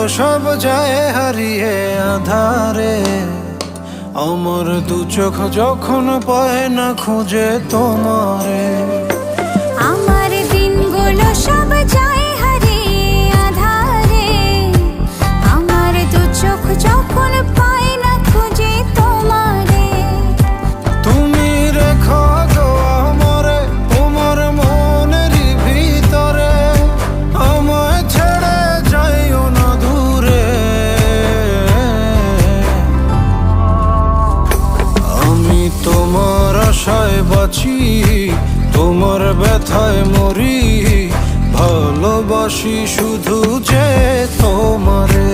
সব যায় হারিয়ে আধারে, আমার দু চোখ যখন পায় না খুঁজে তোমারে। আমার দিনগুলো সব যায় হারিয়ে আধারে, আমার দু চোখ যখন পায় না খুঁজে তোমারে। তুমি রেখো গো আমারে তোমার মনেরই ভিতরে, আমায় ছেড়ে যাইও না দূরে। আমি তোমার আশায় বাঁচি, তোমার ব্যথায় মরি, ভালোবাসি শুধু যে তোমারে।